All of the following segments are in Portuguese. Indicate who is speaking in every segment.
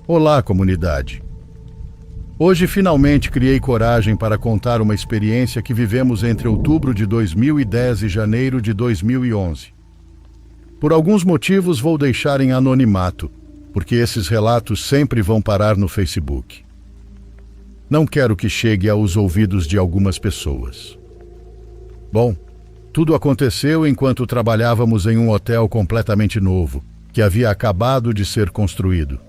Speaker 1: Olá, comunidade! Hoje finalmente criei coragem para contar uma experiência que vivemos entre outubro de 2010 e janeiro de 2011. Por alguns motivos vou deixar em anonimato, porque esses relatos sempre vão parar no Facebook. Não quero que chegue aos ouvidos de algumas pessoas. Bom, tudo aconteceu enquanto trabalhávamos em um hotel completamente novo, que havia acabado de ser construído.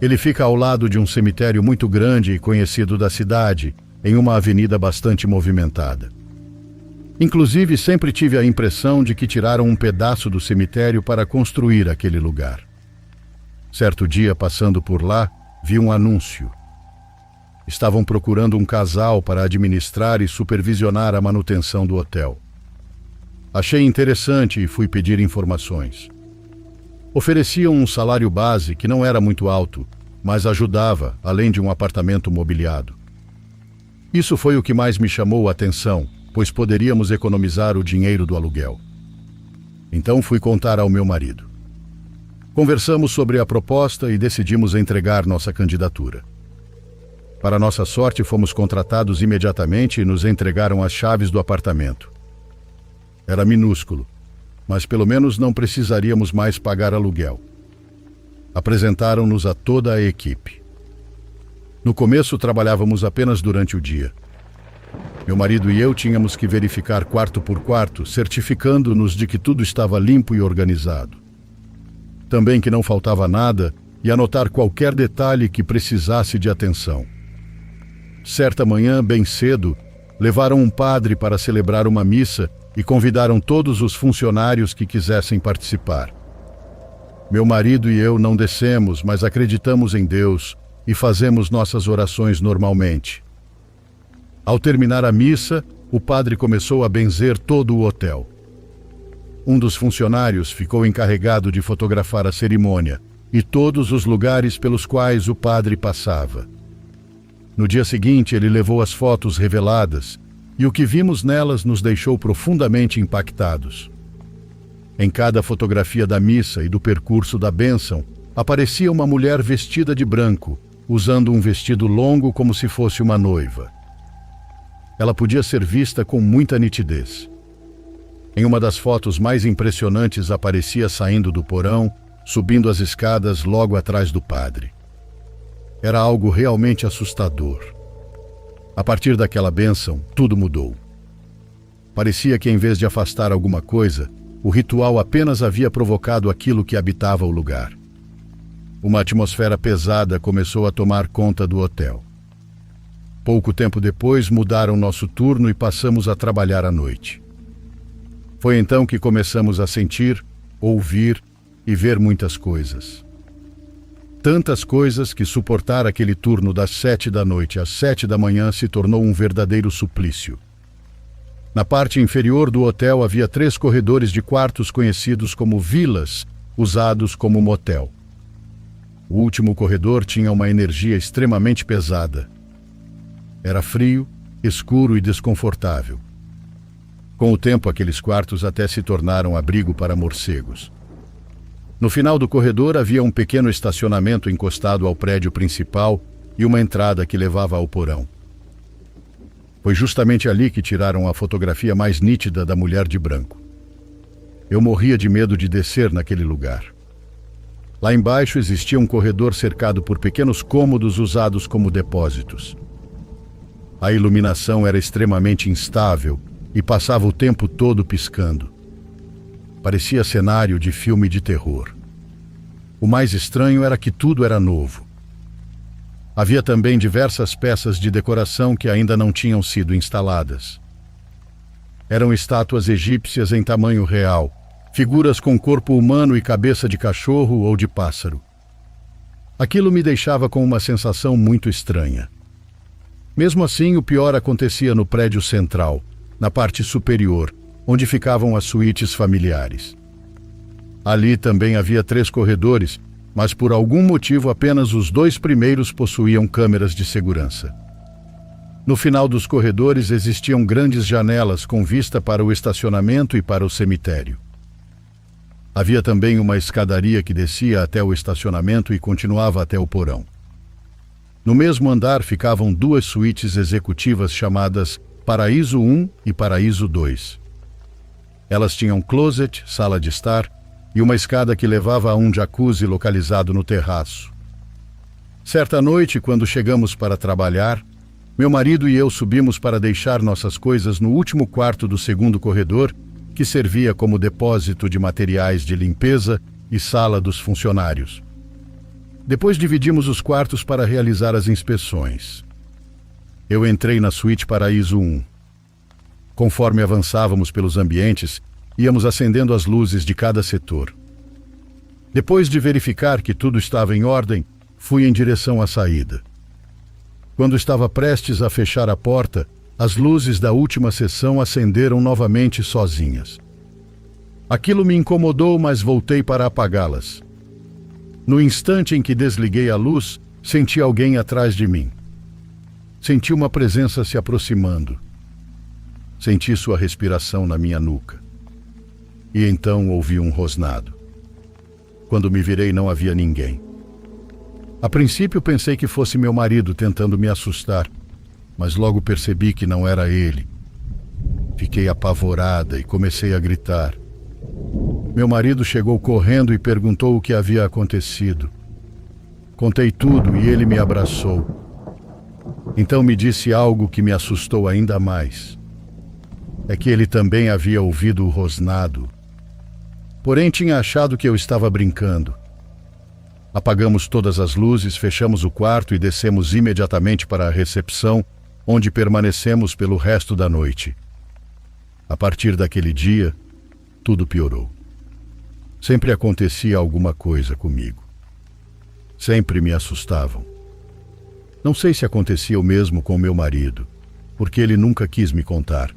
Speaker 1: Ele fica ao lado de um cemitério muito grande e conhecido da cidade, em uma avenida bastante movimentada. Inclusive, sempre tive a impressão de que tiraram um pedaço do cemitério para construir aquele lugar. Certo dia, passando por lá, vi um anúncio. Estavam procurando um casal para administrar e supervisionar a manutenção do hotel. Achei interessante e fui pedir informações. Ofereciam um salário base que não era muito alto, mas ajudava, além de um apartamento mobiliado. Isso foi o que mais me chamou a atenção, pois poderíamos economizar o dinheiro do aluguel. Então fui contar ao meu marido. Conversamos sobre a proposta e decidimos entregar nossa candidatura. Para nossa sorte, fomos contratados imediatamente e nos entregaram as chaves do apartamento. Era minúsculo, mas pelo menos não precisaríamos mais pagar aluguel. Apresentaram-nos a toda a equipe. No começo, trabalhávamos apenas durante o dia. Meu marido e eu tínhamos que verificar quarto por quarto, certificando-nos de que tudo estava limpo e organizado. Também que não faltava nada e anotar qualquer detalhe que precisasse de atenção. Certa manhã, bem cedo, levaram um padre para celebrar uma missa e convidaram todos os funcionários que quisessem participar. Meu marido e eu não descemos, mas acreditamos em Deus e fazemos nossas orações normalmente. Ao terminar a missa, o padre começou a benzer todo o hotel. Um dos funcionários ficou encarregado de fotografar a cerimônia e todos os lugares pelos quais o padre passava. No dia seguinte, ele levou as fotos reveladas e o que vimos nelas nos deixou profundamente impactados. Em cada fotografia da missa e do percurso da bênção, aparecia uma mulher vestida de branco, usando um vestido longo como se fosse uma noiva. Ela podia ser vista com muita nitidez. Em uma das fotos mais impressionantes, aparecia saindo do porão, subindo as escadas logo atrás do padre. Era algo realmente assustador. A partir daquela bênção, tudo mudou. Parecia que, em vez de afastar alguma coisa, o ritual apenas havia provocado aquilo que habitava o lugar. Uma atmosfera pesada começou a tomar conta do hotel. Pouco tempo depois, mudaram nosso turno e passamos a trabalhar à noite. Foi então que começamos a sentir, ouvir e ver muitas coisas. Tantas coisas que suportar aquele turno das 7 da noite às 7 da manhã se tornou um verdadeiro suplício. Na parte inferior do hotel havia 3 corredores de quartos conhecidos como vilas, usados como motel. O último corredor tinha uma energia extremamente pesada. Era frio, escuro e desconfortável. Com o tempo, aqueles quartos até se tornaram abrigo para morcegos. No final do corredor havia um pequeno estacionamento encostado ao prédio principal e uma entrada que levava ao porão. Foi justamente ali que tiraram a fotografia mais nítida da mulher de branco. Eu morria de medo de descer naquele lugar. Lá embaixo existia um corredor cercado por pequenos cômodos usados como depósitos. A iluminação era extremamente instável e passava o tempo todo piscando. Parecia cenário de filme de terror. O mais estranho era que tudo era novo. Havia também diversas peças de decoração que ainda não tinham sido instaladas. Eram estátuas egípcias em tamanho real, figuras com corpo humano e cabeça de cachorro ou de pássaro. Aquilo me deixava com uma sensação muito estranha. Mesmo assim, o pior acontecia no prédio central, na parte superior, onde ficavam as suítes familiares. Ali também havia 3 corredores, mas por algum motivo apenas os 2 primeiros possuíam câmeras de segurança. No final dos corredores existiam grandes janelas com vista para o estacionamento e para o cemitério. Havia também uma escadaria que descia até o estacionamento e continuava até o porão. No mesmo andar ficavam duas suítes executivas chamadas Paraíso 1 e Paraíso 2. Elas tinham closet, sala de estar e uma escada que levava a um jacuzzi localizado no terraço. Certa noite, quando chegamos para trabalhar, meu marido e eu subimos para deixar nossas coisas no último quarto do segundo corredor, que servia como depósito de materiais de limpeza e sala dos funcionários. Depois dividimos os quartos para realizar as inspeções. Eu entrei na suíte Paraíso 1. Conforme avançávamos pelos ambientes, íamos acendendo as luzes de cada setor. Depois de verificar que tudo estava em ordem, fui em direção à saída. Quando estava prestes a fechar a porta, as luzes da última seção acenderam novamente sozinhas. Aquilo me incomodou, mas voltei para apagá-las. No instante em que desliguei a luz, senti alguém atrás de mim. Senti uma presença se aproximando. Senti sua respiração na minha nuca. E então ouvi um rosnado. Quando me virei, não havia ninguém. A princípio pensei que fosse meu marido tentando me assustar, mas logo percebi que não era ele. Fiquei apavorada e comecei a gritar. Meu marido chegou correndo e perguntou o que havia acontecido. Contei tudo e ele me abraçou. Então me disse algo que me assustou ainda mais. É que ele também havia ouvido o rosnado. Porém, tinha achado que eu estava brincando. Apagamos todas as luzes, fechamos o quarto e descemos imediatamente para a recepção, onde permanecemos pelo resto da noite. A partir daquele dia, tudo piorou. Sempre acontecia alguma coisa comigo. Sempre me assustavam. Não sei se acontecia o mesmo com meu marido, porque ele nunca quis me contar.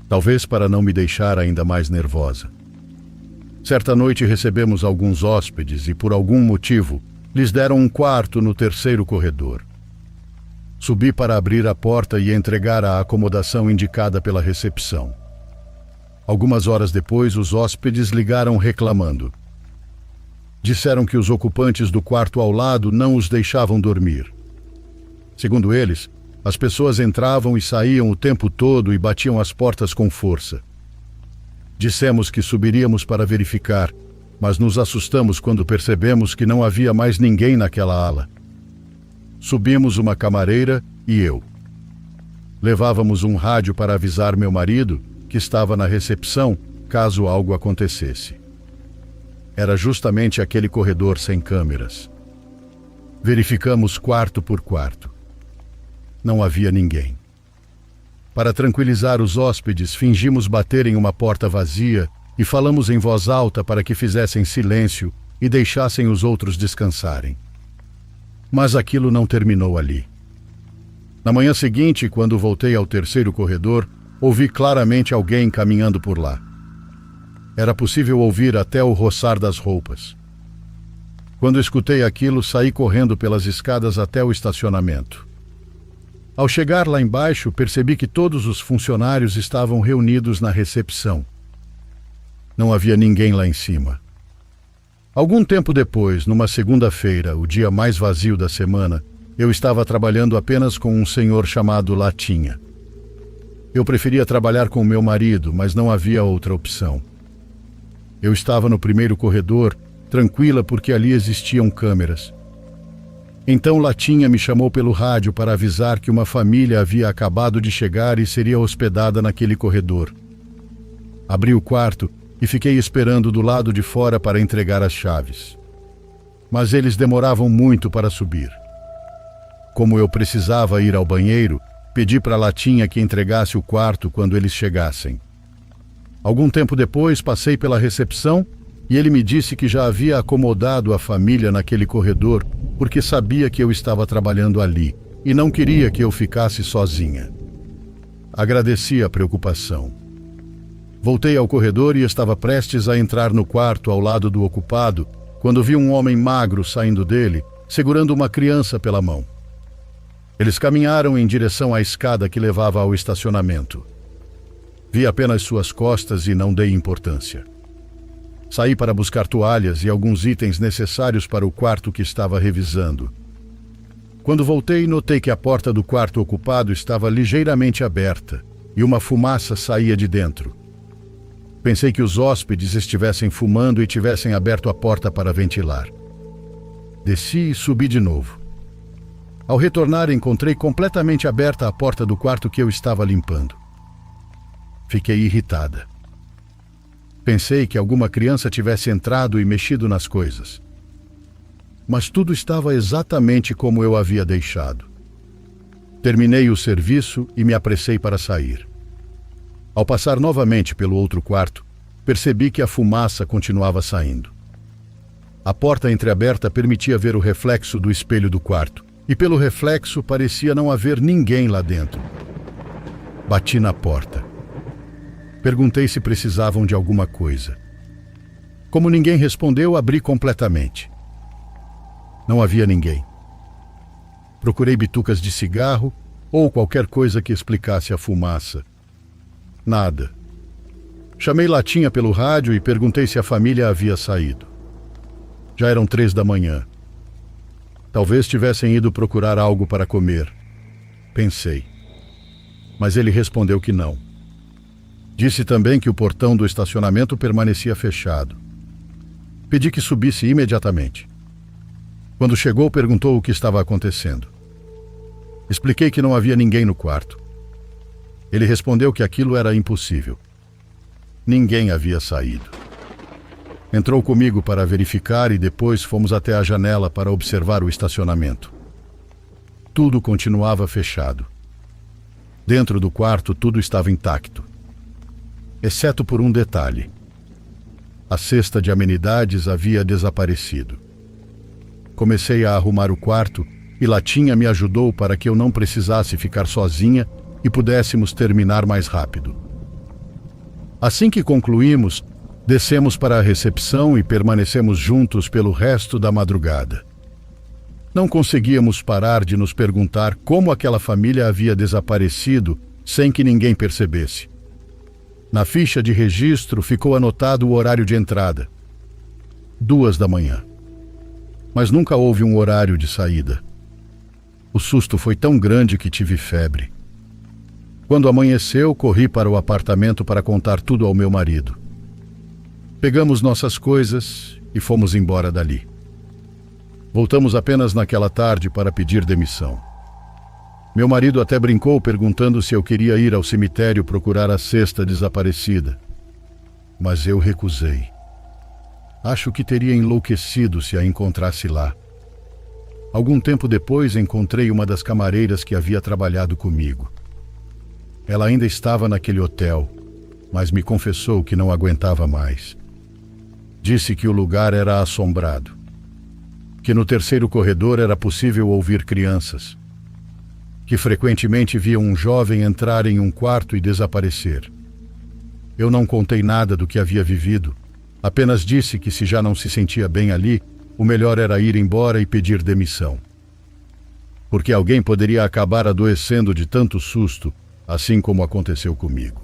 Speaker 1: Talvez para não me deixar ainda mais nervosa. Certa noite recebemos alguns hóspedes e, por algum motivo, lhes deram um quarto no terceiro corredor. Subi para abrir a porta e entregar a acomodação indicada pela recepção. Algumas horas depois, os hóspedes ligaram reclamando. Disseram que os ocupantes do quarto ao lado não os deixavam dormir. Segundo eles, as pessoas entravam e saíam o tempo todo e batiam as portas com força. Dissemos que subiríamos para verificar, mas nos assustamos quando percebemos que não havia mais ninguém naquela ala. Subimos uma camareira e eu. Levávamos um rádio para avisar meu marido, que estava na recepção, caso algo acontecesse. Era justamente aquele corredor sem câmeras. Verificamos quarto por quarto. Não havia ninguém. Para tranquilizar os hóspedes, fingimos bater em uma porta vazia e falamos em voz alta para que fizessem silêncio e deixassem os outros descansarem. Mas aquilo não terminou ali. Na manhã seguinte, quando voltei ao terceiro corredor, ouvi claramente alguém caminhando por lá. Era possível ouvir até o roçar das roupas. Quando escutei aquilo, saí correndo pelas escadas até o estacionamento. Ao chegar lá embaixo, percebi que todos os funcionários estavam reunidos na recepção. Não havia ninguém lá em cima. Algum tempo depois, numa segunda-feira, o dia mais vazio da semana, eu estava trabalhando apenas com um senhor chamado Latinha. Eu preferia trabalhar com meu marido, mas não havia outra opção. Eu estava no primeiro corredor, tranquila porque ali existiam câmeras. Então Latinha me chamou pelo rádio para avisar que uma família havia acabado de chegar e seria hospedada naquele corredor. Abri o quarto e fiquei esperando do lado de fora para entregar as chaves. Mas eles demoravam muito para subir. Como eu precisava ir ao banheiro, pedi para Latinha que entregasse o quarto quando eles chegassem. Algum tempo depois, passei pela recepção e ele me disse que já havia acomodado a família naquele corredor porque sabia que eu estava trabalhando ali e não queria que eu ficasse sozinha. Agradeci a preocupação. Voltei ao corredor e estava prestes a entrar no quarto ao lado do ocupado quando vi um homem magro saindo dele, segurando uma criança pela mão. Eles caminharam em direção à escada que levava ao estacionamento. Vi apenas suas costas e não dei importância. Saí para buscar toalhas e alguns itens necessários para o quarto que estava revisando. Quando voltei, notei que a porta do quarto ocupado estava ligeiramente aberta e uma fumaça saía de dentro. Pensei que os hóspedes estivessem fumando e tivessem aberto a porta para ventilar. Desci e subi de novo. Ao retornar, encontrei completamente aberta a porta do quarto que eu estava limpando. Fiquei irritada. Pensei que alguma criança tivesse entrado e mexido nas coisas. Mas tudo estava exatamente como eu havia deixado. Terminei o serviço e me apressei para sair. Ao passar novamente pelo outro quarto, percebi que a fumaça continuava saindo. A porta entreaberta permitia ver o reflexo do espelho do quarto, e pelo reflexo parecia não haver ninguém lá dentro. Bati na porta. Perguntei se precisavam de alguma coisa. Como ninguém respondeu, abri completamente. Não havia ninguém. Procurei bitucas de cigarro ou qualquer coisa que explicasse a fumaça. Nada. Chamei Latinha pelo rádio e perguntei se a família havia saído. Já eram 3 da manhã. Talvez tivessem ido procurar algo para comer. Pensei. Mas ele respondeu que não. Disse também que o portão do estacionamento permanecia fechado. Pedi que subisse imediatamente. Quando chegou, perguntou o que estava acontecendo. Expliquei que não havia ninguém no quarto. Ele respondeu que aquilo era impossível. Ninguém havia saído. Entrou comigo para verificar e depois fomos até a janela para observar o estacionamento. Tudo continuava fechado. Dentro do quarto, tudo estava intacto, exceto por um detalhe. A cesta de amenidades havia desaparecido. Comecei a arrumar o quarto e Latinha me ajudou para que eu não precisasse ficar sozinha e pudéssemos terminar mais rápido. Assim que concluímos, descemos para a recepção e permanecemos juntos pelo resto da madrugada. Não conseguíamos parar de nos perguntar como aquela família havia desaparecido sem que ninguém percebesse. Na ficha de registro ficou anotado o horário de entrada, 2 da manhã. Mas nunca houve um horário de saída. O susto foi tão grande que tive febre. Quando amanheceu, corri para o apartamento para contar tudo ao meu marido. Pegamos nossas coisas e fomos embora dali. Voltamos apenas naquela tarde para pedir demissão. Meu marido até brincou perguntando se eu queria ir ao cemitério procurar a cesta desaparecida. Mas eu recusei. Acho que teria enlouquecido se a encontrasse lá. Algum tempo depois encontrei uma das camareiras que havia trabalhado comigo. Ela ainda estava naquele hotel, mas me confessou que não aguentava mais. Disse que o lugar era assombrado, que no terceiro corredor era possível ouvir crianças, que frequentemente via um jovem entrar em um quarto e desaparecer. Eu não contei nada do que havia vivido, apenas disse que se já não se sentia bem ali, o melhor era ir embora e pedir demissão. Porque alguém poderia acabar adoecendo de tanto susto, assim como aconteceu comigo.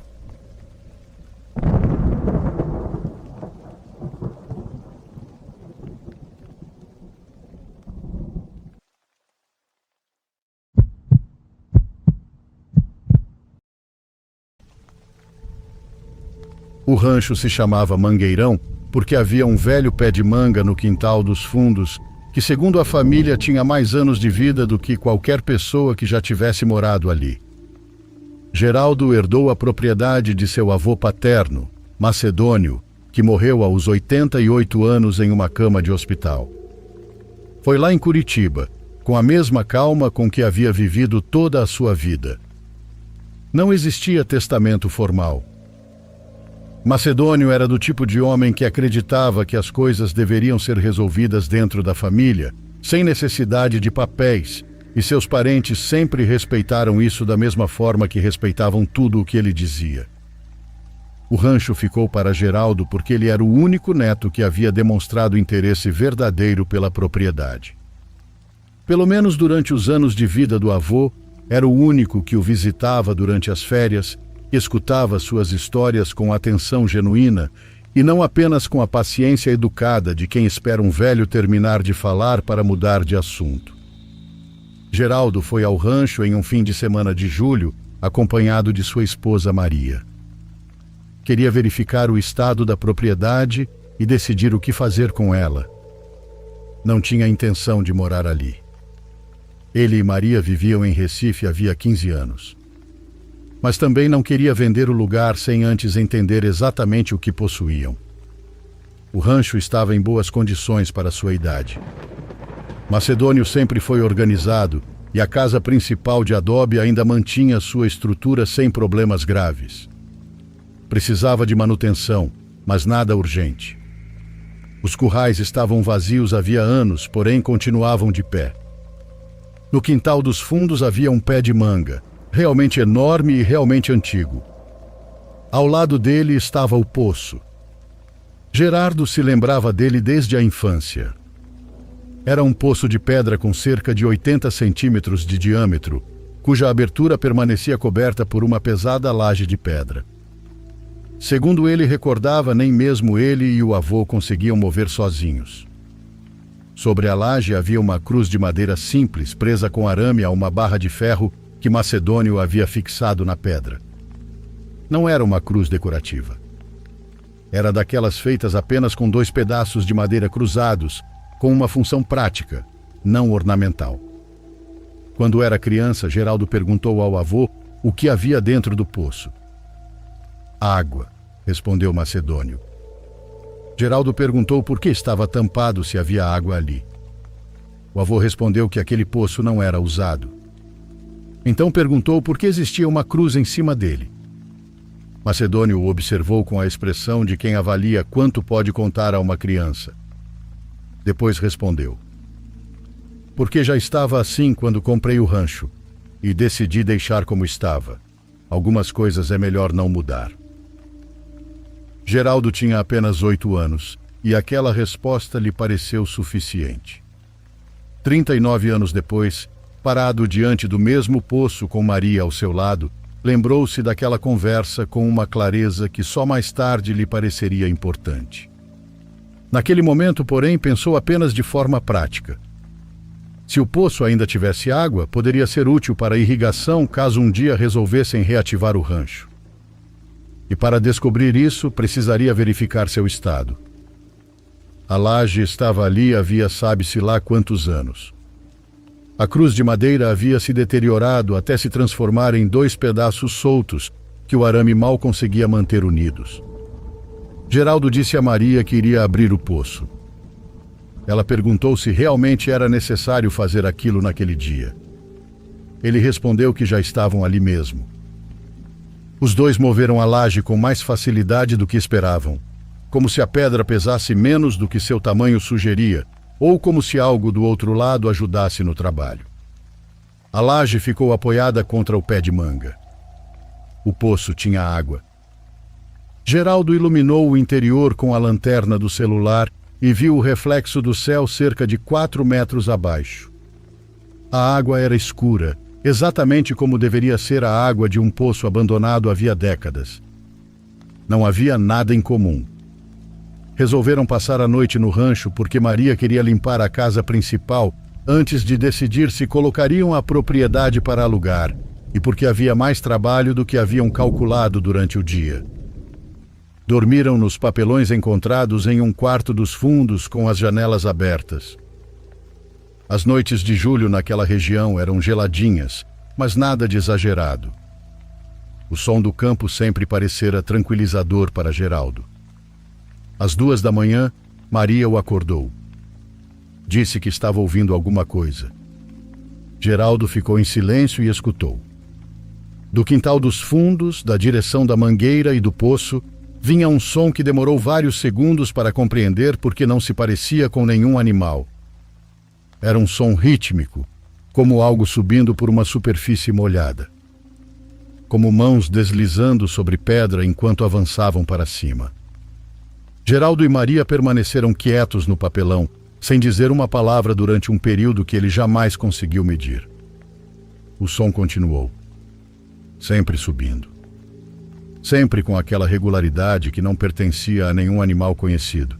Speaker 1: O rancho se chamava Mangueirão porque havia um velho pé de manga no quintal dos fundos que, segundo a família, tinha mais anos de vida do que qualquer pessoa que já tivesse morado ali. Geraldo herdou a propriedade de seu avô paterno, Macedônio, que morreu aos 88 anos em uma cama de hospital. Foi lá em Curitiba, com a mesma calma com que havia vivido toda a sua vida. Não existia testamento formal. Macedônio era do tipo de homem que acreditava que as coisas deveriam ser resolvidas dentro da família, sem necessidade de papéis, e seus parentes sempre respeitaram isso da mesma forma que respeitavam tudo o que ele dizia. O rancho ficou para Geraldo porque ele era o único neto que havia demonstrado interesse verdadeiro pela propriedade. Pelo menos durante os anos de vida do avô, era o único que o visitava durante as férias, escutava suas histórias com atenção genuína e não apenas com a paciência educada de quem espera um velho terminar de falar para mudar de assunto. Geraldo foi ao rancho em um fim de semana de julho, acompanhado de sua esposa Maria. Queria verificar o estado da propriedade e decidir o que fazer com ela. Não tinha intenção de morar ali. Ele e Maria viviam em Recife havia 15 anos. Mas também não queria vender o lugar sem antes entender exatamente o que possuíam. O rancho estava em boas condições para sua idade. Macedônio sempre foi organizado e a casa principal de adobe ainda mantinha sua estrutura sem problemas graves. Precisava de manutenção, mas nada urgente. Os currais estavam vazios havia anos, porém continuavam de pé. No quintal dos fundos havia um pé de manga, realmente enorme e realmente antigo. Ao lado dele estava o poço. Gerardo se lembrava dele desde a infância. Era um poço de pedra com cerca de 80 centímetros de diâmetro, cuja abertura permanecia coberta por uma pesada laje de pedra. Segundo ele recordava, nem mesmo ele e o avô conseguiam mover sozinhos. Sobre a laje havia uma cruz de madeira simples, presa com arame a uma barra de ferro que Macedônio havia fixado na pedra. Não era uma cruz decorativa. Era daquelas feitas apenas com 2 pedaços de madeira cruzados, com uma função prática, não ornamental. Quando era criança, Geraldo perguntou ao avô o que havia dentro do poço. Água, respondeu Macedônio. Geraldo perguntou por que estava tampado se havia água ali. O avô respondeu que aquele poço não era usado. Então perguntou por que existia uma cruz em cima dele. Macedônio o observou com a expressão de quem avalia quanto pode contar a uma criança. Depois respondeu: porque já estava assim quando comprei o rancho e decidi deixar como estava. Algumas coisas é melhor não mudar. Geraldo tinha apenas 8 anos e aquela resposta lhe pareceu suficiente. 39 anos depois, parado diante do mesmo poço com Maria ao seu lado, lembrou-se daquela conversa com uma clareza que só mais tarde lhe pareceria importante. Naquele momento, porém, pensou apenas de forma prática. Se o poço ainda tivesse água, poderia ser útil para a irrigação caso um dia resolvessem reativar o rancho. E para descobrir isso, precisaria verificar seu estado. A laje estava ali havia sabe-se lá quantos anos. A cruz de madeira havia se deteriorado até se transformar em 2 pedaços soltos que o arame mal conseguia manter unidos. Geraldo disse a Maria que iria abrir o poço. Ela perguntou se realmente era necessário fazer aquilo naquele dia. Ele respondeu que já estavam ali mesmo. Os dois moveram a laje com mais facilidade do que esperavam, como se a pedra pesasse menos do que seu tamanho sugeria, ou como se algo do outro lado ajudasse no trabalho. A laje ficou apoiada contra o pé de manga. O poço tinha água. Geraldo iluminou o interior com a lanterna do celular e viu o reflexo do céu cerca de 4 metros abaixo. A água era escura, exatamente como deveria ser a água de um poço abandonado havia décadas. Não havia nada em comum. Resolveram passar a noite no rancho porque Maria queria limpar a casa principal antes de decidir se colocariam a propriedade para alugar e porque havia mais trabalho do que haviam calculado durante o dia. Dormiram nos papelões encontrados em um quarto dos fundos com as janelas abertas. As noites de julho naquela região eram geladinhas, mas nada de exagerado. O som do campo sempre parecera tranquilizador para Geraldo. Às 2 da manhã, Maria o acordou. Disse que estava ouvindo alguma coisa. Geraldo ficou em silêncio e escutou. Do quintal dos fundos, da direção da mangueira e do poço, vinha um som que demorou vários segundos para compreender porque não se parecia com nenhum animal. Era um som rítmico, como algo subindo por uma superfície molhada. Como mãos deslizando sobre pedra enquanto avançavam para cima. Geraldo e Maria permaneceram quietos no papelão, sem dizer uma palavra durante um período que ele jamais conseguiu medir. O som continuou, sempre subindo. sempre com aquela regularidade que não pertencia a nenhum animal conhecido.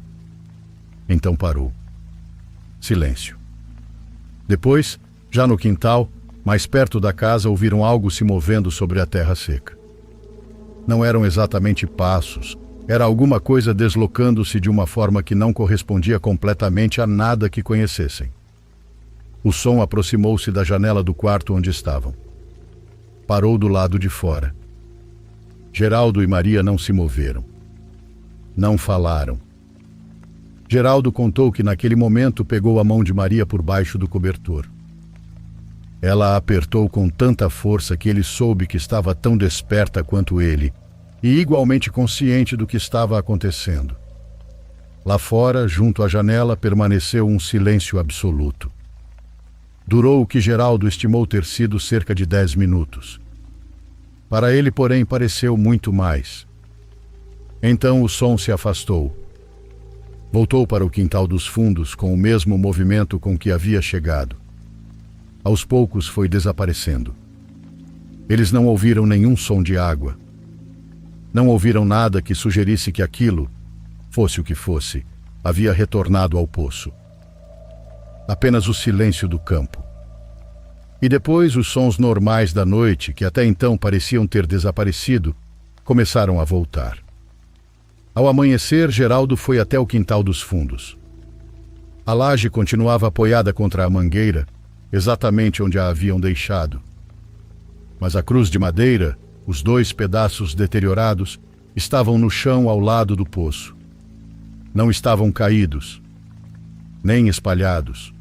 Speaker 1: Então parou. Silêncio. Depois, já no quintal, mais perto da casa, ouviram algo se movendo sobre a terra seca. Não eram exatamente passos, era alguma coisa deslocando-se de uma forma que não correspondia completamente a nada que conhecessem. O som aproximou-se da janela do quarto onde estavam. Parou do lado de fora. Geraldo e Maria não se moveram. Não falaram. Geraldo contou que naquele momento pegou a mão de Maria por baixo do cobertor. Ela a apertou com tanta força que ele soube que estava tão desperta quanto ele e igualmente consciente do que estava acontecendo. Lá fora, junto à janela, permaneceu um silêncio absoluto. Durou o que Geraldo estimou ter sido cerca de 10 minutos. Para ele, porém, pareceu muito mais. Então o som se afastou. Voltou para o quintal dos fundos com o mesmo movimento com que havia chegado. Aos poucos foi desaparecendo. Eles não ouviram nenhum som de água. Não ouviram nada que sugerisse que aquilo, fosse o que fosse, havia retornado ao poço. Apenas o silêncio do campo. E depois os sons normais da noite, que até então pareciam ter desaparecido, começaram a voltar. Ao amanhecer, Geraldo foi até o quintal dos fundos. A laje continuava apoiada contra a mangueira, exatamente onde a haviam deixado. Mas a cruz de madeira, os 2 pedaços deteriorados, estavam no chão ao lado do poço. Não estavam caídos, nem espalhados.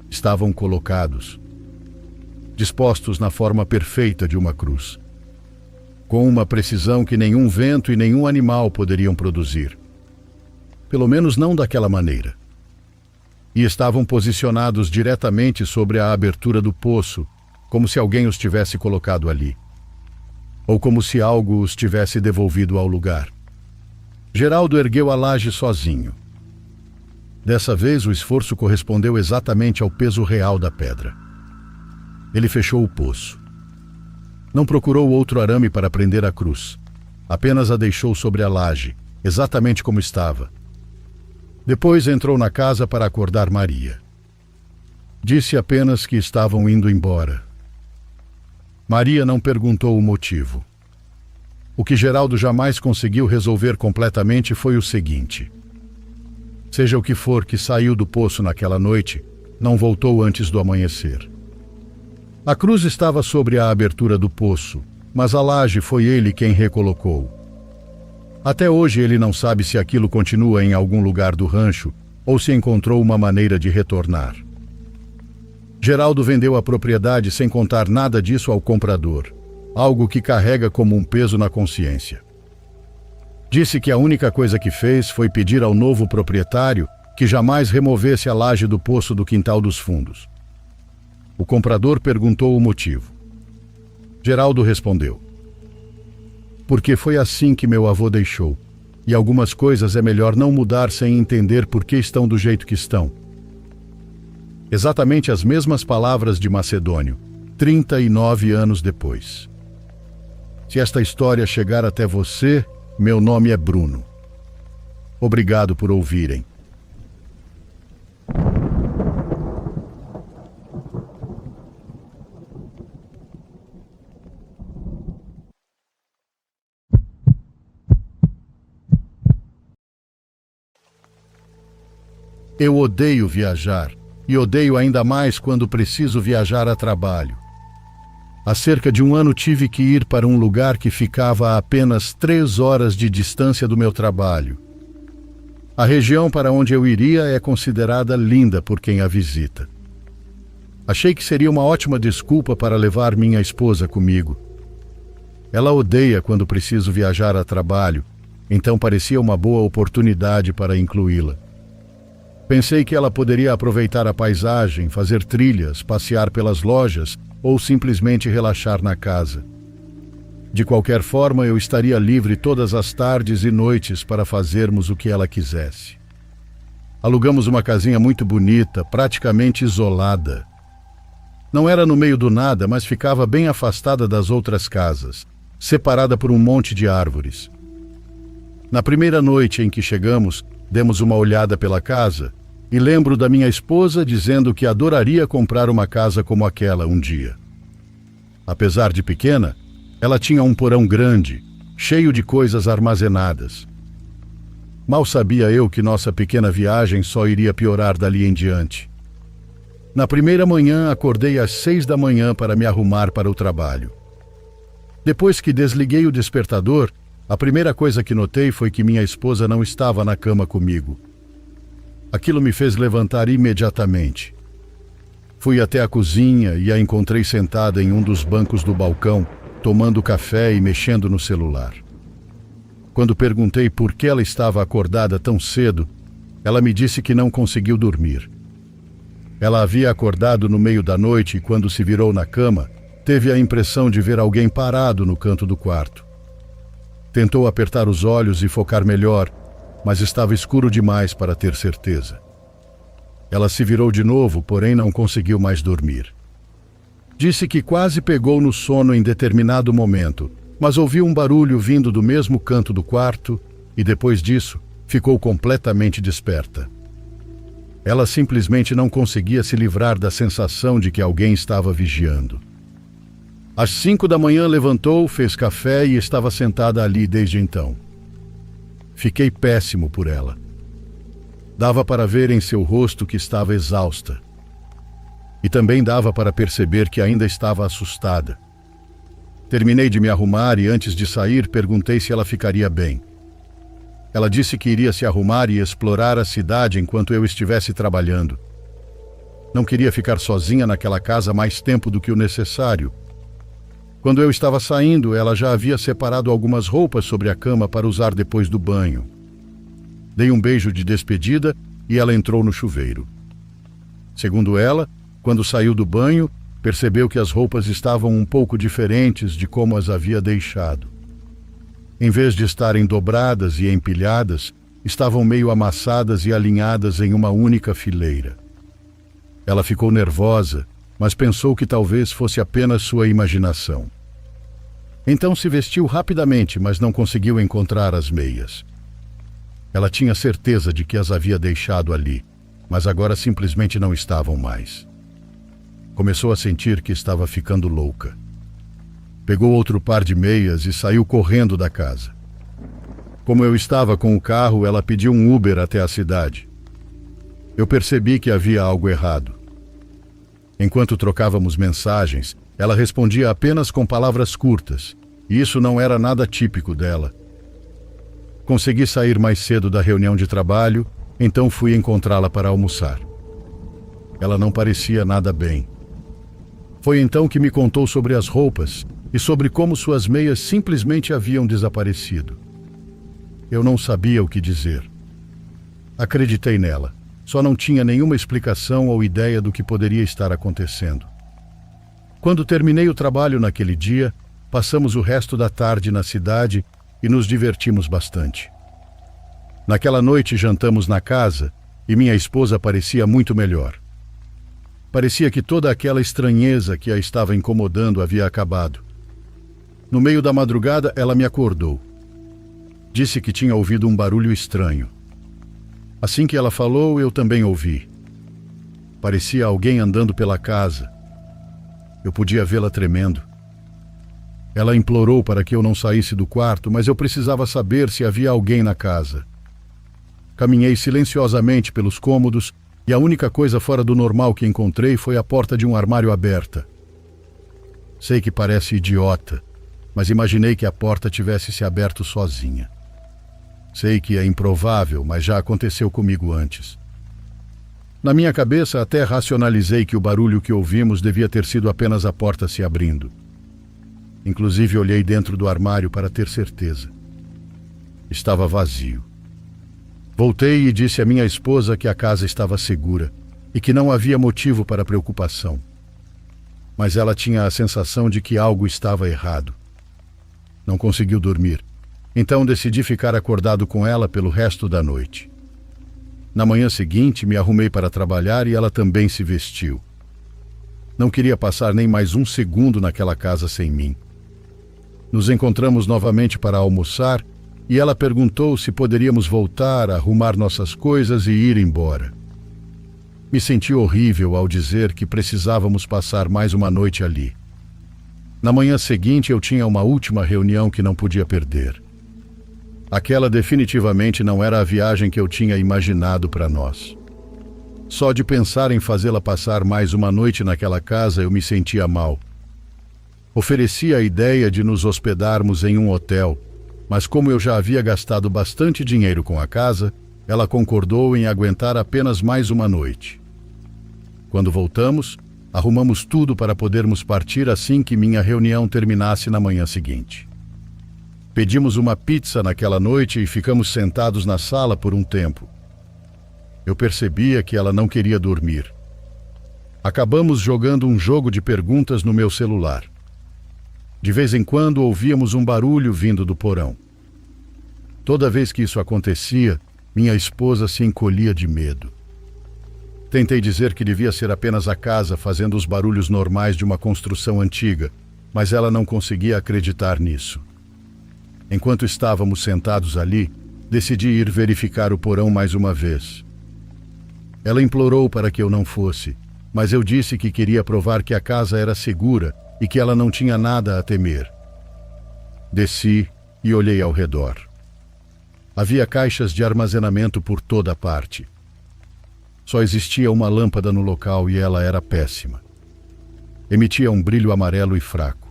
Speaker 1: Estavam colocados, dispostos na forma perfeita de uma cruz, com uma precisão que nenhum vento e nenhum animal poderiam produzir. Pelo menos não daquela maneira. E estavam posicionados diretamente sobre a abertura do poço, como se alguém os tivesse colocado ali. Ou como se algo os tivesse devolvido ao lugar. Geraldo ergueu a laje sozinho. Dessa vez o esforço correspondeu exatamente ao peso real da pedra. Ele fechou o poço. Não procurou outro arame para prender a cruz. Apenas a deixou sobre a laje, exatamente como estava. Depois entrou na casa para acordar Maria. Disse apenas que estavam indo embora. Maria não perguntou o motivo. O que Geraldo jamais conseguiu resolver completamente foi o seguinte: seja o que for que saiu do poço naquela noite, não voltou antes do amanhecer. A cruz estava sobre a abertura do poço, mas a laje foi ele quem recolocou. Até hoje ele não sabe se aquilo continua em algum lugar do rancho ou se encontrou uma maneira de retornar. Geraldo vendeu a propriedade sem contar nada disso ao comprador, algo que carrega como um peso na consciência. Disse que a única coisa que fez foi pedir ao novo proprietário que jamais removesse a laje do poço do quintal dos fundos. O comprador perguntou o motivo. Geraldo respondeu: porque foi assim que meu avô deixou, e algumas coisas é melhor não mudar sem entender por que estão do jeito que estão. Exatamente as mesmas palavras de Macedônio, 39 anos depois. Se esta história chegar até você, meu nome é Bruno. Obrigado por ouvirem. Eu odeio viajar, e odeio ainda mais quando preciso viajar a trabalho. Há cerca de um ano tive que ir para um lugar que ficava a apenas 3 horas de distância do meu trabalho. A região para onde eu iria é considerada linda por quem a visita. Achei que seria uma ótima desculpa para levar minha esposa comigo. Ela odeia quando preciso viajar a trabalho, então parecia uma boa oportunidade para incluí-la. Pensei que ela poderia aproveitar a paisagem, fazer trilhas, passear pelas lojas ou simplesmente relaxar na casa. De qualquer forma, eu estaria livre todas as tardes e noites para fazermos o que ela quisesse. Alugamos uma casinha muito bonita, praticamente isolada. Não era no meio do nada, mas ficava bem afastada das outras casas, separada por um monte de árvores. Na primeira noite em que chegamos, demos uma olhada pela casa e lembro da minha esposa dizendo que adoraria comprar uma casa como aquela um dia. Apesar de pequena, ela tinha um porão grande, cheio de coisas armazenadas. Mal sabia eu que nossa pequena viagem só iria piorar dali em diante. Na primeira manhã, acordei às 6 da manhã para me arrumar para o trabalho. Depois que desliguei o despertador, a primeira coisa que notei foi que minha esposa não estava na cama comigo. Aquilo me fez levantar imediatamente. Fui até a cozinha e a encontrei sentada em um dos bancos do balcão, tomando café e mexendo no celular. Quando perguntei por que ela estava acordada tão cedo, ela me disse que não conseguiu dormir. Ela havia acordado no meio da noite e, quando se virou na cama, teve a impressão de ver alguém parado no canto do quarto. Tentou apertar os olhos e focar melhor, mas estava escuro demais para ter certeza. Ela se virou de novo, porém não conseguiu mais dormir. Disse que quase pegou no sono em determinado momento, mas ouviu um barulho vindo do mesmo canto do quarto e, depois disso, ficou completamente desperta. Ela simplesmente não conseguia se livrar da sensação de que alguém estava vigiando. Às 5 da manhã levantou, fez café e estava sentada ali desde então. Fiquei péssimo por ela. Dava para ver em seu rosto que estava exausta. E também dava para perceber que ainda estava assustada. Terminei de me arrumar e, antes de sair, perguntei se ela ficaria bem. Ela disse que iria se arrumar e explorar a cidade enquanto eu estivesse trabalhando. Não queria ficar sozinha naquela casa mais tempo do que o necessário. Quando eu estava saindo, ela já havia separado algumas roupas sobre a cama para usar depois do banho. Dei um beijo de despedida e ela entrou no chuveiro. Segundo ela, quando saiu do banho, percebeu que as roupas estavam um pouco diferentes de como as havia deixado. Em vez de estarem dobradas e empilhadas, estavam meio amassadas e alinhadas em uma única fileira. Ela ficou nervosa, mas pensou que talvez fosse apenas sua imaginação. Então se vestiu rapidamente, mas não conseguiu encontrar as meias. Ela tinha certeza de que as havia deixado ali, mas agora simplesmente não estavam mais. Começou a sentir que estava ficando louca. Pegou outro par de meias e saiu correndo da casa. Como eu estava com o carro, ela pediu um Uber até a cidade. Eu percebi que havia algo errado. Enquanto trocávamos mensagens, ela respondia apenas com palavras curtas, e isso não era nada típico dela. Consegui sair mais cedo da reunião de trabalho, então fui encontrá-la para almoçar. Ela não parecia nada bem. Foi então que me contou sobre as roupas e sobre como suas meias simplesmente haviam desaparecido. Eu não sabia o que dizer. Acreditei nela. Só não tinha nenhuma explicação ou ideia do que poderia estar acontecendo. Quando terminei o trabalho naquele dia, passamos o resto da tarde na cidade e nos divertimos bastante. Naquela noite jantamos na casa e minha esposa parecia muito melhor. Parecia que toda aquela estranheza que a estava incomodando havia acabado. No meio da madrugada, ela me acordou. Disse que tinha ouvido um barulho estranho. Assim que ela falou, eu também ouvi. Parecia alguém andando pela casa. Eu podia vê-la tremendo. Ela implorou para que eu não saísse do quarto, mas eu precisava saber se havia alguém na casa. Caminhei silenciosamente pelos cômodos e a única coisa fora do normal que encontrei foi a porta de um armário aberta. Sei que parece idiota, mas imaginei que a porta tivesse se aberto sozinha. Sei que é improvável, mas já aconteceu comigo antes. Na minha cabeça, até racionalizei que o barulho que ouvimos devia ter sido apenas a porta se abrindo. Inclusive, olhei dentro do armário para ter certeza. Estava vazio. Voltei e disse à minha esposa que a casa estava segura e que não havia motivo para preocupação. Mas ela tinha a sensação de que algo estava errado. Não conseguiu dormir. Então decidi ficar acordado com ela pelo resto da noite. Na manhã seguinte, me arrumei para trabalhar e ela também se vestiu. Não queria passar nem mais um segundo naquela casa sem mim. Nos encontramos novamente para almoçar e ela perguntou se poderíamos voltar, arrumar nossas coisas e ir embora. Me senti horrível ao dizer que precisávamos passar mais uma noite ali. Na manhã seguinte eu tinha uma última reunião que não podia perder. Aquela definitivamente não era a viagem que eu tinha imaginado para nós. Só de pensar em fazê-la passar mais uma noite naquela casa eu me sentia mal. Ofereci a ideia de nos hospedarmos em um hotel, mas como eu já havia gastado bastante dinheiro com a casa, ela concordou em aguentar apenas mais uma noite. Quando voltamos, arrumamos tudo para podermos partir assim que minha reunião terminasse na manhã seguinte. Pedimos uma pizza naquela noite e ficamos sentados na sala por um tempo. Eu percebia que ela não queria dormir. Acabamos jogando um jogo de perguntas no meu celular. De vez em quando ouvíamos um barulho vindo do porão. Toda vez que isso acontecia, minha esposa se encolhia de medo. Tentei dizer que devia ser apenas a casa fazendo os barulhos normais de uma construção antiga, mas ela não conseguia acreditar nisso. Enquanto estávamos sentados ali, decidi ir verificar o porão mais uma vez. Ela implorou para que eu não fosse, mas eu disse que queria provar que a casa era segura e que ela não tinha nada a temer. Desci e olhei ao redor. Havia caixas de armazenamento por toda parte. Só existia uma lâmpada no local e ela era péssima. Emitia um brilho amarelo e fraco.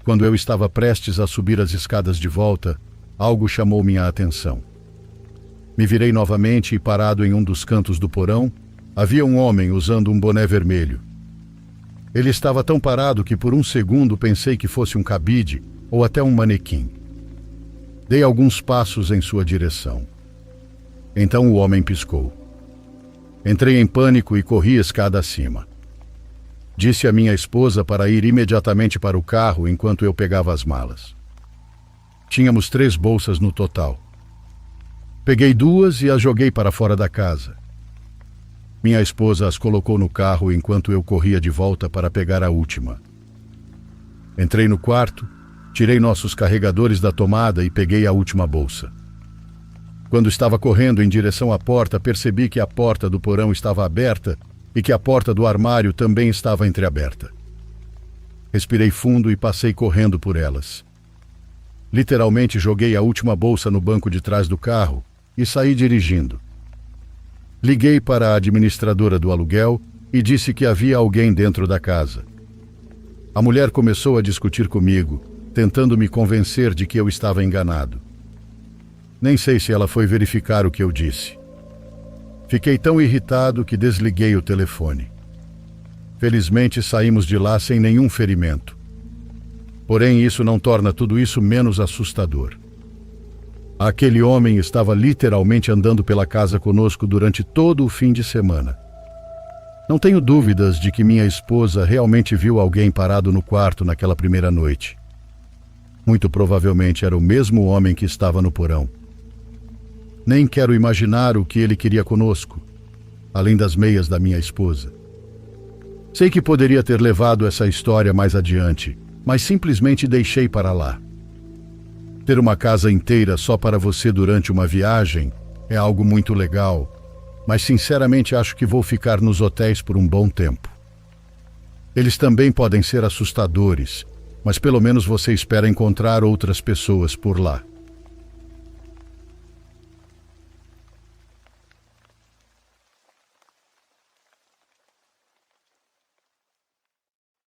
Speaker 1: Quando eu estava prestes a subir as escadas de volta, algo chamou minha atenção. Me virei novamente e, parado em um dos cantos do porão, havia um homem usando um boné vermelho. Ele estava tão parado que por um segundo pensei que fosse um cabide ou até um manequim. Dei alguns passos em sua direção. Então o homem piscou. Entrei em pânico e corri escada acima. Disse à minha esposa para ir imediatamente para o carro enquanto eu pegava as malas. Tínhamos 3 bolsas no total. Peguei 2 e as joguei para fora da casa. Minha esposa as colocou no carro enquanto eu corria de volta para pegar a última. Entrei no quarto, tirei nossos carregadores da tomada e peguei a última bolsa. Quando estava correndo em direção à porta, percebi que a porta do porão estava aberta e que a porta do armário também estava entreaberta. Respirei fundo e passei correndo por elas. Literalmente joguei a última bolsa no banco de trás do carro e saí dirigindo. Liguei para a administradora do aluguel e disse que havia alguém dentro da casa. A mulher começou a discutir comigo, tentando me convencer de que eu estava enganado. Nem sei se ela foi verificar o que eu disse. Fiquei tão irritado que desliguei o telefone. Felizmente saímos de lá sem nenhum ferimento. Porém, isso não torna tudo isso menos assustador. Aquele homem estava literalmente andando pela casa conosco durante todo o fim de semana. Não tenho dúvidas de que minha esposa realmente viu alguém parado no quarto naquela primeira noite. Muito provavelmente era o mesmo homem que estava no porão. Nem quero imaginar o que ele queria conosco, além das meias da minha esposa. Sei que poderia ter levado essa história mais adiante, mas simplesmente deixei para lá. Ter uma casa inteira só para você durante uma viagem é algo muito legal, mas sinceramente acho que vou ficar nos hotéis por um bom tempo. Eles também podem ser assustadores, mas pelo menos você espera encontrar outras pessoas por lá.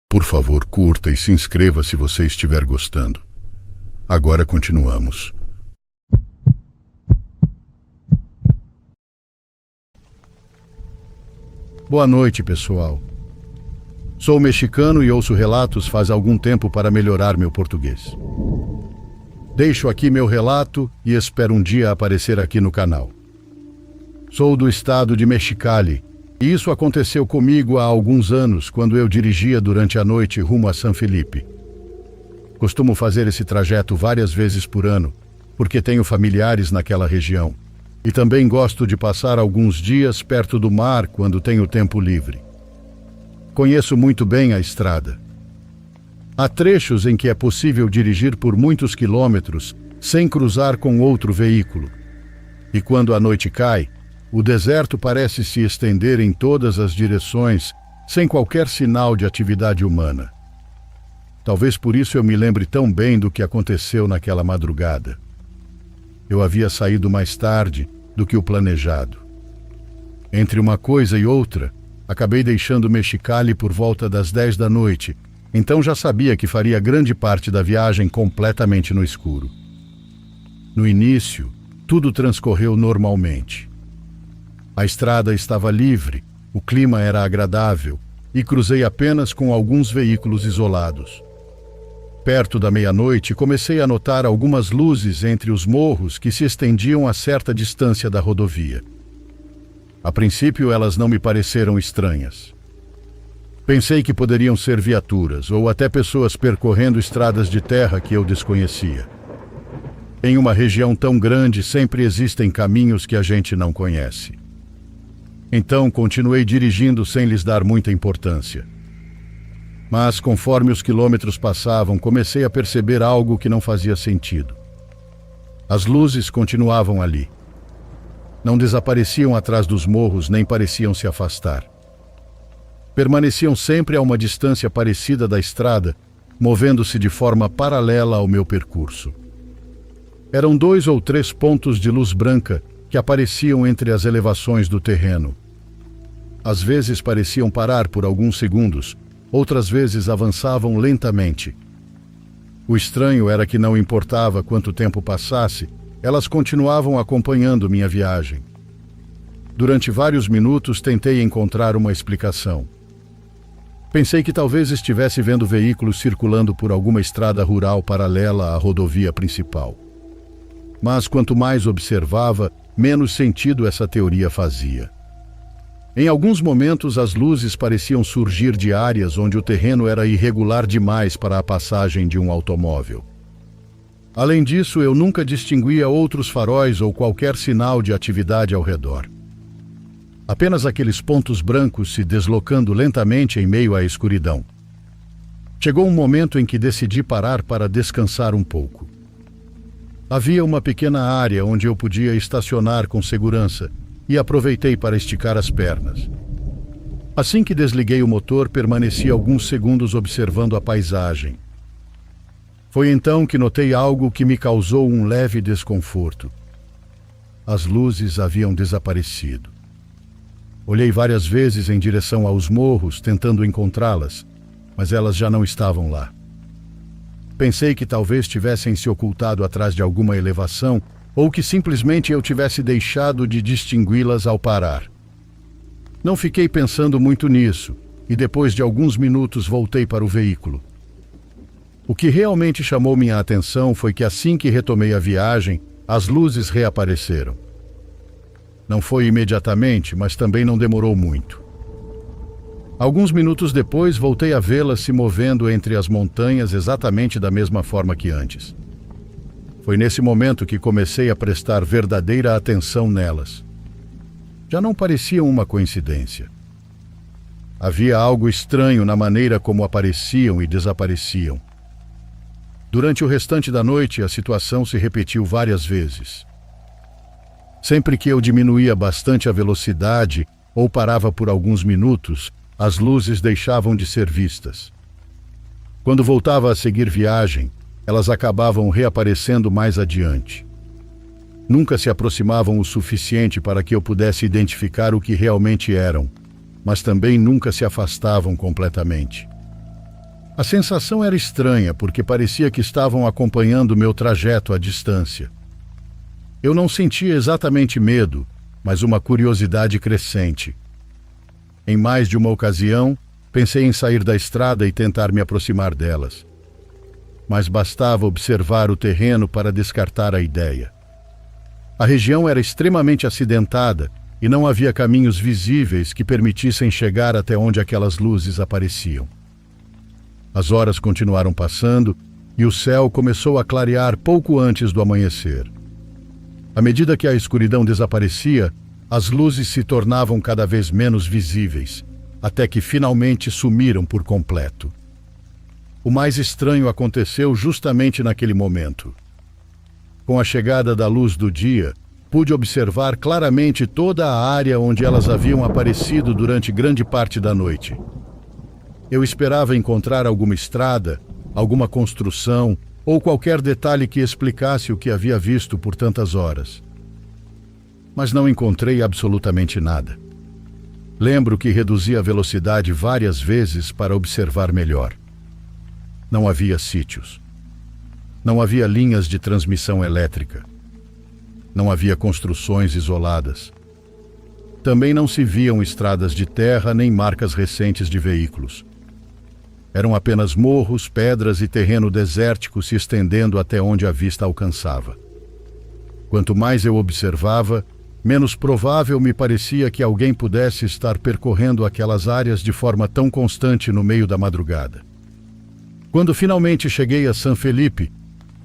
Speaker 1: Por favor, curta e se inscreva se você estiver gostando. Agora continuamos. Boa noite, pessoal. Sou mexicano e ouço relatos faz algum tempo para melhorar meu português. Deixo aqui meu relato e espero um dia aparecer aqui no canal. Sou do estado de Mexicali, e isso aconteceu comigo há alguns anos, quando eu dirigia durante a noite rumo a San Felipe. Costumo fazer esse trajeto várias vezes por ano, porque tenho familiares naquela região. E também gosto de passar alguns dias perto do mar quando tenho tempo livre. Conheço muito bem a estrada. Há trechos em que é possível dirigir por muitos quilômetros sem cruzar com outro veículo. E quando a noite cai, o deserto parece se estender em todas as direções, sem qualquer sinal de atividade humana. Talvez por isso eu me lembre tão bem do que aconteceu naquela madrugada. Eu havia saído mais tarde do que o planejado. Entre uma coisa e outra, acabei deixando Mexicali por volta das 10 da noite, então já sabia que faria grande parte da viagem completamente no escuro. No início, tudo transcorreu normalmente. A estrada estava livre, o clima era agradável e cruzei apenas com alguns veículos isolados. Perto da meia-noite, comecei a notar algumas luzes entre os morros que se estendiam a certa distância da rodovia. A princípio, elas não me pareceram estranhas. Pensei que poderiam ser viaturas ou até pessoas percorrendo estradas de terra que eu desconhecia. Em uma região tão grande, sempre existem caminhos que a gente não conhece. Então, continuei dirigindo sem lhes dar muita importância. Mas, conforme os quilômetros passavam, comecei a perceber algo que não fazia sentido. As luzes continuavam ali. Não desapareciam atrás dos morros, nem pareciam se afastar. Permaneciam sempre a uma distância parecida da estrada, movendo-se de forma paralela ao meu percurso. Eram 2 ou 3 pontos de luz branca que apareciam entre as elevações do terreno. Às vezes pareciam parar por alguns segundos, outras vezes avançavam lentamente. O estranho era que não importava quanto tempo passasse, elas continuavam acompanhando minha viagem. Durante vários minutos tentei encontrar uma explicação. Pensei que talvez estivesse vendo veículos circulando por alguma estrada rural paralela à rodovia principal. Mas quanto mais observava, menos sentido essa teoria fazia. Em alguns momentos, as luzes pareciam surgir de áreas onde o terreno era irregular demais para a passagem de um automóvel. Além disso, eu nunca distinguia outros faróis ou qualquer sinal de atividade ao redor. Apenas aqueles pontos brancos se deslocando lentamente em meio à escuridão. Chegou um momento em que decidi parar para descansar um pouco. Havia uma pequena área onde eu podia estacionar com segurança e aproveitei para esticar as pernas. Assim que desliguei o motor, permaneci alguns segundos observando a paisagem. Foi então que notei algo que me causou um leve desconforto. As luzes haviam desaparecido. Olhei várias vezes em direção aos morros, tentando encontrá-las, mas elas já não estavam lá. Pensei que talvez tivessem se ocultado atrás de alguma elevação ou que simplesmente eu tivesse deixado de distingui-las ao parar. Não fiquei pensando muito nisso e depois de alguns minutos voltei para o veículo. O que realmente chamou minha atenção foi que assim que retomei a viagem, as luzes reapareceram. Não foi imediatamente, mas também não demorou muito. Alguns minutos depois, voltei a vê-las se movendo entre as montanhas exatamente da mesma forma que antes. Foi nesse momento que comecei a prestar verdadeira atenção nelas. Já não pareciam uma coincidência. Havia algo estranho na maneira como apareciam e desapareciam. Durante o restante da noite, a situação se repetiu várias vezes. Sempre que eu diminuía bastante a velocidade ou parava por alguns minutos, as luzes deixavam de ser vistas. Quando voltava a seguir viagem, elas acabavam reaparecendo mais adiante. Nunca se aproximavam o suficiente para que eu pudesse identificar o que realmente eram, mas também nunca se afastavam completamente. A sensação era estranha, porque parecia que estavam acompanhando meu trajeto à distância. Eu não sentia exatamente medo, mas uma curiosidade crescente. Em mais de uma ocasião, pensei em sair da estrada e tentar me aproximar delas. Mas bastava observar o terreno para descartar a ideia. A região era extremamente acidentada e não havia caminhos visíveis que permitissem chegar até onde aquelas luzes apareciam. As horas continuaram passando e o céu começou a clarear pouco antes do amanhecer. À medida que a escuridão desaparecia, as luzes se tornavam cada vez menos visíveis, até que finalmente sumiram por completo. O mais estranho aconteceu justamente naquele momento. Com a chegada da luz do dia, pude observar claramente toda a área onde elas haviam aparecido durante grande parte da noite. Eu esperava encontrar alguma estrada, alguma construção ou qualquer detalhe que explicasse o que havia visto por tantas horas. Mas não encontrei absolutamente nada. Lembro que reduzi a velocidade várias vezes para observar melhor. Não havia sítios. Não havia linhas de transmissão elétrica. Não havia construções isoladas. Também não se viam estradas de terra nem marcas recentes de veículos. Eram apenas morros, pedras e terreno desértico se estendendo até onde a vista alcançava. Quanto mais eu observava, menos provável me parecia que alguém pudesse estar percorrendo aquelas áreas de forma tão constante no meio da madrugada. Quando finalmente cheguei a San Felipe,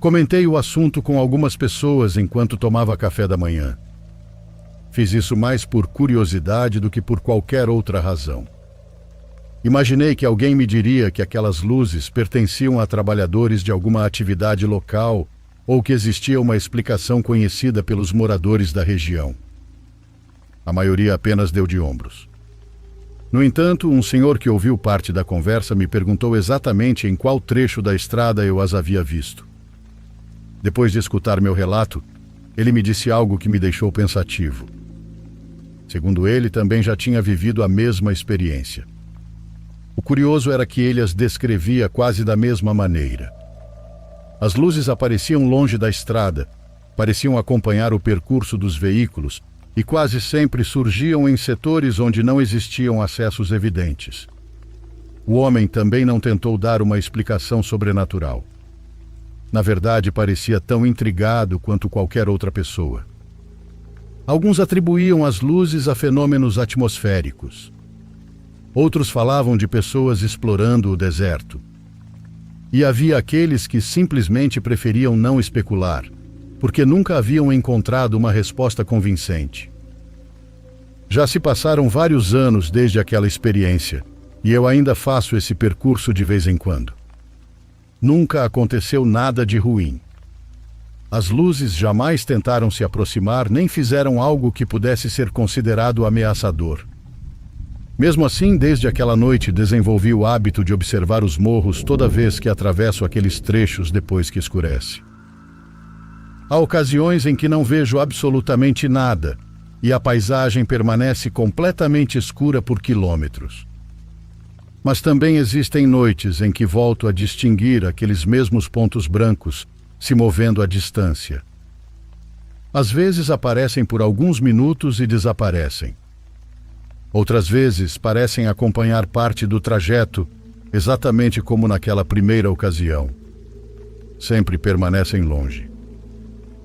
Speaker 1: comentei o assunto com algumas pessoas enquanto tomava café da manhã. Fiz isso mais por curiosidade do que por qualquer outra razão. Imaginei que alguém me diria que aquelas luzes pertenciam a trabalhadores de alguma atividade local ou que existia uma explicação conhecida pelos moradores da região. A maioria apenas deu de ombros. No entanto, um senhor que ouviu parte da conversa me perguntou exatamente em qual trecho da estrada eu as havia visto. Depois de escutar meu relato, ele me disse algo que me deixou pensativo. Segundo ele, também já tinha vivido a mesma experiência. O curioso era que ele as descrevia quase da mesma maneira. As luzes apareciam longe da estrada, pareciam acompanhar o percurso dos veículos e quase sempre surgiam em setores onde não existiam acessos evidentes. O homem também não tentou dar uma explicação sobrenatural. Na verdade, parecia tão intrigado quanto qualquer outra pessoa. Alguns atribuíam as luzes a fenômenos atmosféricos. Outros falavam de pessoas explorando o deserto. E havia aqueles que simplesmente preferiam não especular, porque nunca haviam encontrado uma resposta convincente. Já se passaram vários anos desde aquela experiência, e eu ainda faço esse percurso de vez em quando. Nunca aconteceu nada de ruim. As luzes jamais tentaram se aproximar nem fizeram algo que pudesse ser considerado ameaçador. Mesmo assim, desde aquela noite desenvolvi o hábito de observar os morros toda vez que atravesso aqueles trechos depois que escurece. Há ocasiões em que não vejo absolutamente nada e a paisagem permanece completamente escura por quilômetros. Mas também existem noites em que volto a distinguir aqueles mesmos pontos brancos se movendo à distância. Às vezes aparecem por alguns minutos e desaparecem. Outras vezes parecem acompanhar parte do trajeto, exatamente como naquela primeira ocasião. Sempre permanecem longe.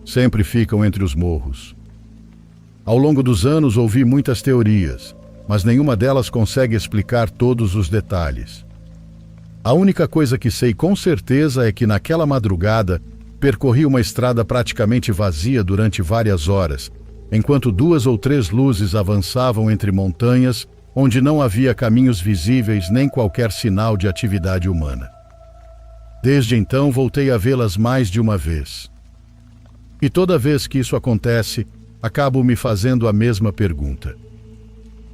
Speaker 1: Sempre ficam entre os morros. Ao longo dos anos ouvi muitas teorias, mas nenhuma delas consegue explicar todos os detalhes. A única coisa que sei com certeza é que naquela madrugada percorri uma estrada praticamente vazia durante várias horas, enquanto 2 ou 3 luzes avançavam entre montanhas, onde não havia caminhos visíveis nem qualquer sinal de atividade humana. Desde então voltei a vê-las mais de uma vez. E toda vez que isso acontece, acabo me fazendo a mesma pergunta.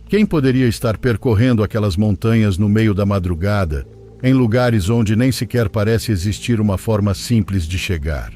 Speaker 1: Quem poderia estar percorrendo aquelas montanhas no meio da madrugada, em lugares onde nem sequer parece existir uma forma simples de chegar?